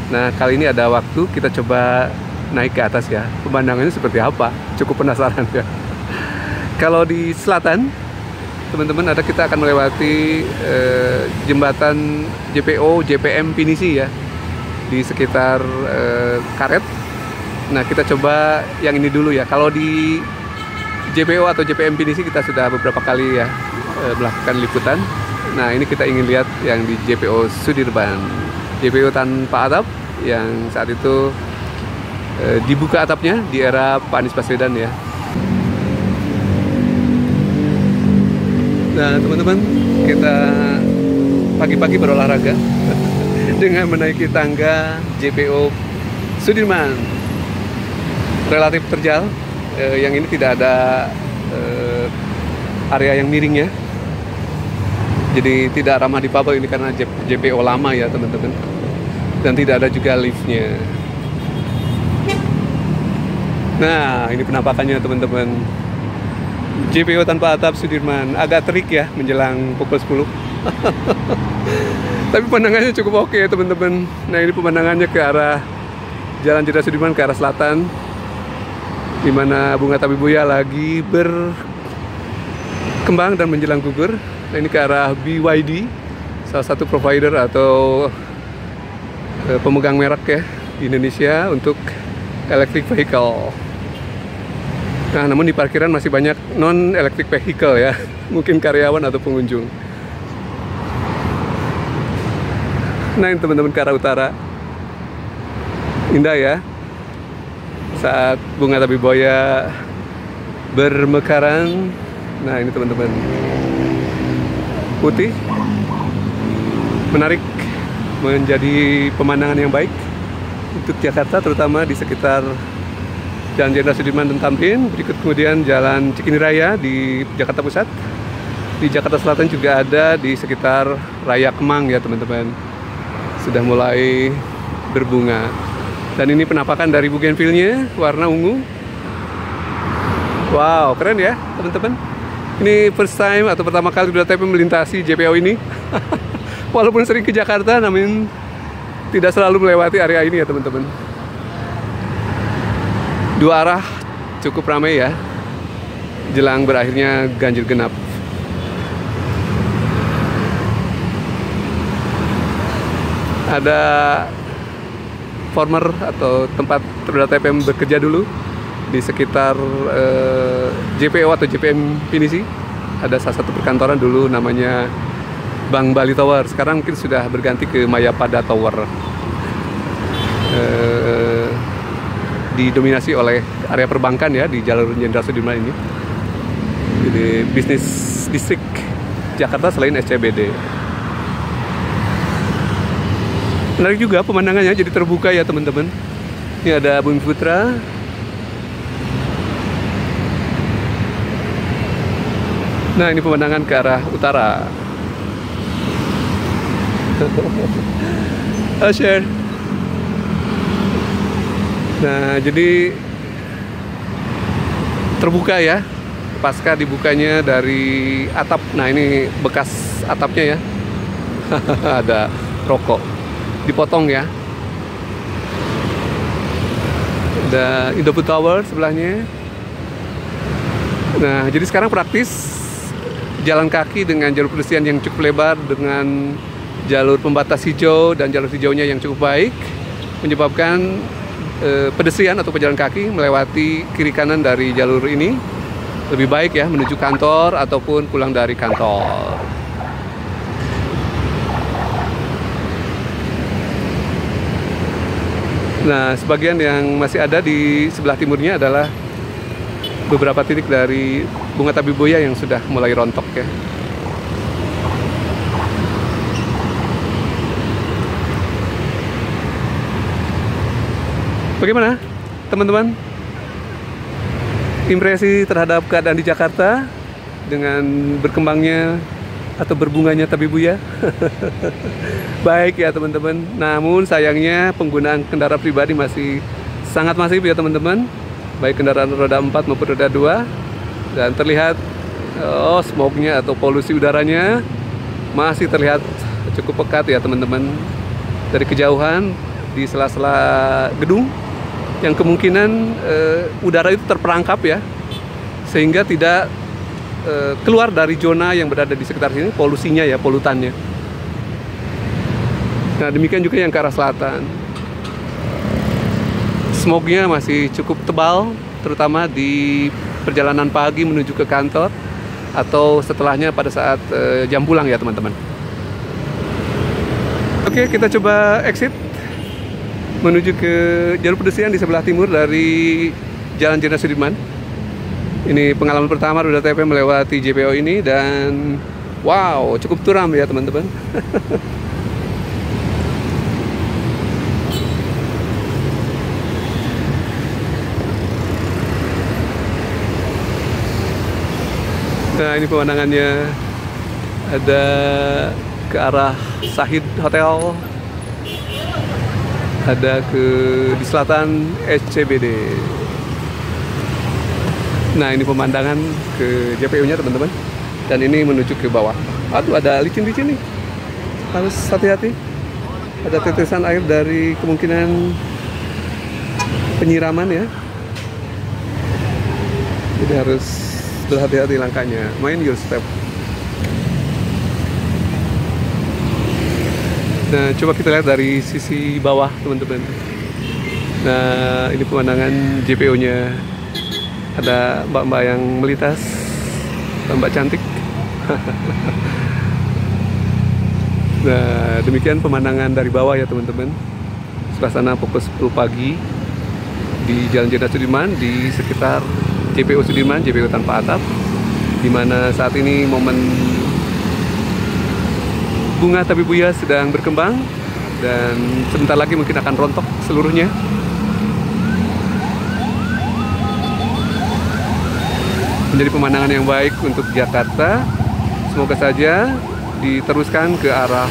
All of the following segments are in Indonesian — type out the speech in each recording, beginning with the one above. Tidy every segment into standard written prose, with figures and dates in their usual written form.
Nah, kali ini ada waktu kita coba naik ke atas ya. Pemandangannya seperti apa? Cukup penasaran ya. Kalau di selatan, teman-teman, kita akan melewati jembatan JPO JPM Pinisi ya, di sekitar Karet. Nah, kita coba yang ini dulu ya. Kalau di JPO atau JPM Pinisi kita sudah beberapa kali ya melakukan liputan. Nah, ini kita ingin lihat yang di JPO Sudirman, JPO tanpa atap yang saat itu dibuka atapnya di era Pak Anies Baswedan ya. Nah, teman-teman, kita pagi-pagi berolahraga dengan menaiki tangga JPO Sudirman. Relatif terjal, yang ini tidak ada area yang miring ya. Jadi tidak ramah difabel ini karena JPO lama ya, teman-teman. Dan tidak ada juga liftnya. Nah, ini penampakannya, teman-teman. JPO tanpa atap Sudirman. Agak terik ya menjelang pukul 10. Tapi pemandangannya cukup oke, teman-teman. Nah, ini pemandangannya ke arah Jalan Jenderal Sudirman ke arah selatan, di mana bunga tabebuya lagi berkembang dan menjelang gugur. Nah, ini ke arah BYD, salah satu provider atau pemegang merek ya di Indonesia untuk electric vehicle. Nah, namun di parkiran masih banyak non-electric vehicle ya, mungkin karyawan atau pengunjung. Nah, ini teman-teman ke arah utara. Indah ya, saat bunga tabebuya bermekaran. Nah, ini teman-teman, putih, menarik, menjadi pemandangan yang baik untuk Jakarta, terutama di sekitar Jalan Jenderal Sudirman dan Tamrin. Berikut kemudian Jalan Cikini Raya di Jakarta Pusat. Di Jakarta Selatan juga ada di sekitar Raya Kemang ya, teman-teman. Sudah mulai berbunga. Dan ini penampakan dari bougainville-nya, warna ungu. Wow, keren ya, teman-teman. Ini first time atau pertama kali BDTP melintasi JPO ini. Walaupun sering ke Jakarta, namun tidak selalu melewati area ini ya, teman-teman. Dua arah cukup ramai ya, jelang berakhirnya ganjil genap. Ada former atau tempat BDTP bekerja dulu di sekitar JPO atau JPM Pinisi. Ada salah satu perkantoran dulu namanya Bank Bali Tower. Sekarang mungkin sudah berganti ke Mayapada Tower. Didominasi oleh area perbankan ya di Jalur Jenderal Sudirman ini. Jadi bisnis distrik Jakarta selain SCBD. Menarik juga pemandangannya, jadi terbuka ya, teman-teman. Ini ada Bumi Putra. Nah, ini pemandangan ke arah utara. Share. Nah, jadi terbuka ya, pasca dibukanya dari atap. Nah, ini bekas atapnya ya. Ada rokok dipotong ya. Ada Indofood Tower sebelahnya. Nah, jadi sekarang praktis jalan kaki dengan jalur pedestrian yang cukup lebar, dengan jalur pembatas hijau dan jalur hijaunya yang cukup baik, menyebabkan pedestrian atau pejalan kaki melewati kiri kanan dari jalur ini lebih baik ya, menuju kantor ataupun pulang dari kantor. Nah, sebagian yang masih ada di sebelah timurnya adalah beberapa titik dari bunga tabebuya yang sudah mulai rontok ya. Bagaimana, teman-teman? Impresi terhadap keadaan di Jakarta dengan berkembangnya atau berbunganya tabebuya? Baik ya, teman-teman. Namun sayangnya penggunaan kendaraan pribadi masih sangat masif ya, teman-teman. Baik kendaraan roda 4 maupun roda 2. Dan terlihat smoke-nya atau polusi udaranya masih terlihat cukup pekat ya, teman-teman. Dari kejauhan di sela-sela gedung yang kemungkinan udara itu terperangkap ya, sehingga tidak keluar dari zona yang berada di sekitar sini, polusinya ya, polutannya. Nah, demikian juga yang ke arah selatan. Smognya masih cukup tebal, terutama di perjalanan pagi menuju ke kantor atau setelahnya pada saat jam pulang ya teman-teman. Oke, kita coba exit menuju ke jalur pedestrian di sebelah timur dari Jalan Jenderal Sudirman. Ini pengalaman pertama Roda TP melewati JPO ini, dan wow, cukup curam ya teman-teman. Nah, ini pemandangannya, ada ke arah Sahid Hotel, ada di selatan SCBD. Nah, ini pemandangan ke JPU-nya teman-teman, dan ini menuju ke bawah. Aduh, ada licin-licin nih, harus hati-hati. Ada tetesan air dari kemungkinan penyiraman ya, jadi harus berhati-hati langkahnya. Mind your step. Nah, coba kita lihat dari sisi bawah teman-teman. Nah, ini pemandangan JPO-nya. Ada mbak-mbak yang melintas, mbak cantik. Nah, demikian pemandangan dari bawah ya teman-teman. Suasana pukul 10 pagi di Jalan Jenderal Sudirman, di sekitar JPO Sudirman, JPO tanpa atap, di mana saat ini momen bunga tabebuya sedang berkembang, dan sebentar lagi mungkin akan rontok seluruhnya. Menjadi pemandangan yang baik untuk Jakarta. Semoga saja diteruskan ke arah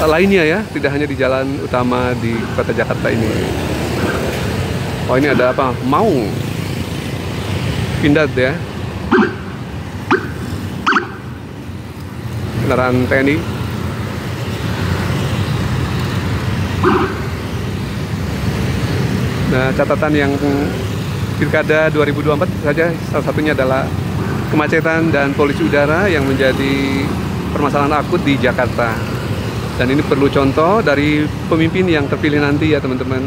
lainnya ya, tidak hanya di jalan utama di kota Jakarta ini. Oh, ini ada apa? Maung Pindad ya, kendaraan TNI. Nah, catatan yang Pilkada 2024 saja salah satunya adalah kemacetan dan polusi udara yang menjadi permasalahan akut di Jakarta. Dan ini perlu contoh dari pemimpin yang terpilih nanti ya teman-teman.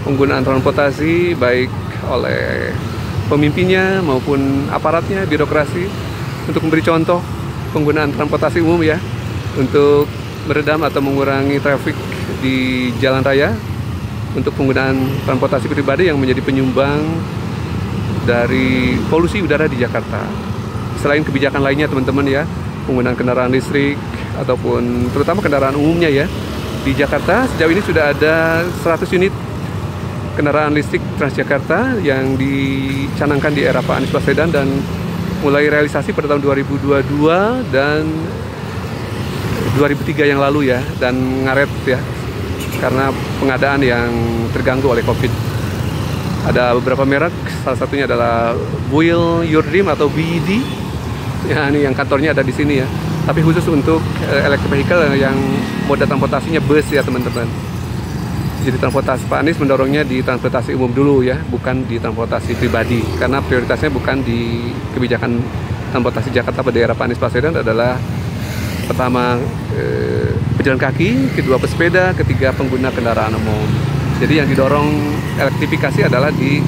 Penggunaan transportasi baik oleh pemimpinnya maupun aparatnya, birokrasi, untuk memberi contoh penggunaan transportasi umum ya, untuk meredam atau mengurangi trafik di jalan raya, untuk penggunaan transportasi pribadi yang menjadi penyumbang dari polusi udara di Jakarta. Selain kebijakan lainnya teman-teman ya, penggunaan kendaraan listrik ataupun terutama kendaraan umumnya ya. Di Jakarta sejauh ini sudah ada 100 unit kendaraan listrik Transjakarta yang dicanangkan di era Pak Anies Baswedan, dan mulai realisasi pada tahun 2022 dan 2003 yang lalu ya, dan ngaret ya karena pengadaan yang terganggu oleh COVID. Ada beberapa merek, salah satunya adalah Build Your Dream atau BYD. Ya, ini yang kantornya ada di sini ya. Tapi khusus untuk electric vehicle yang moda transportasinya bus ya teman-teman. Jadi transportasi Pak Anies mendorongnya di transportasi umum dulu ya, bukan di transportasi pribadi. Karena prioritasnya bukan di kebijakan transportasi Jakarta pada era Pak Anies Baswedan adalah pertama pejalan kaki, kedua pesepeda, ketiga pengguna kendaraan umum. Jadi yang didorong elektrifikasi adalah di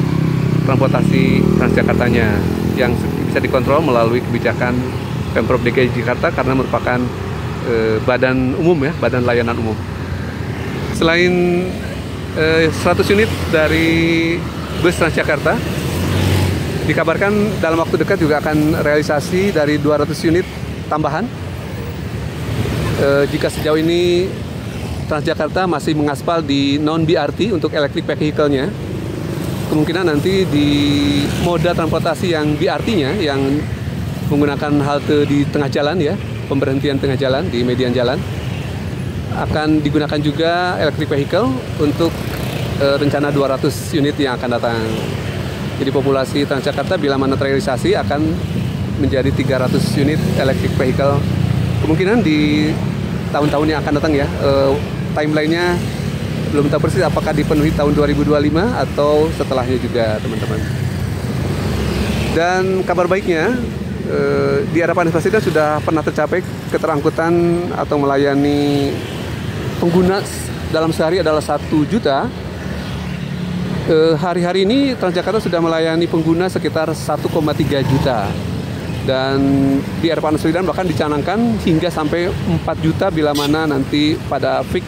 transportasi Transjakartanya yang bisa dikontrol melalui kebijakan Pemprov DKI Jakarta karena merupakan badan umum ya, badan layanan umum. Selain 100 unit dari bus Transjakarta, dikabarkan dalam waktu dekat juga akan realisasi dari 200 unit tambahan. Jika sejauh ini Transjakarta masih mengaspal di non-BRT untuk electric vehicle-nya, kemungkinan nanti di moda transportasi yang BRT-nya, yang menggunakan halte di tengah jalan ya, pemberhentian tengah jalan di median jalan, akan digunakan juga electric vehicle untuk rencana 200 unit yang akan datang. Jadi populasi Transjakarta bila mana terrealisasi akan menjadi 300 unit electric vehicle. Kemungkinan di tahun-tahun yang akan datang ya, timelinenya Belum tahu persis apakah dipenuhi tahun 2025 atau setelahnya juga, teman-teman. Dan kabar baiknya, di Harapan Presiden sudah pernah tercapai keterangkutan atau melayani pengguna dalam sehari adalah 1 juta. Hari-hari ini Transjakarta sudah melayani pengguna sekitar 1,3 juta. Dan di Harapan Presiden bahkan dicanangkan hingga sampai 4 juta bila mana nanti pada peak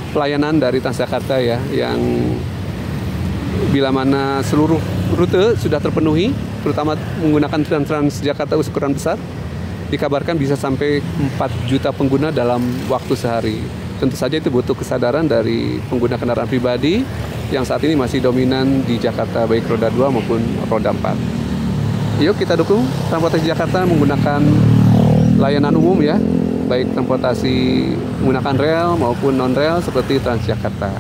pelayanan dari Transjakarta ya, yang bila mana seluruh rute sudah terpenuhi, terutama menggunakan Transjakarta ukuran besar, dikabarkan bisa sampai 4 juta pengguna dalam waktu sehari. Tentu saja itu butuh kesadaran dari pengguna kendaraan pribadi yang saat ini masih dominan di Jakarta, baik roda 2 maupun roda 4. Yuk kita dukung transportasi Jakarta menggunakan layanan umum ya, baik transportasi menggunakan rel maupun non-rel seperti Transjakarta.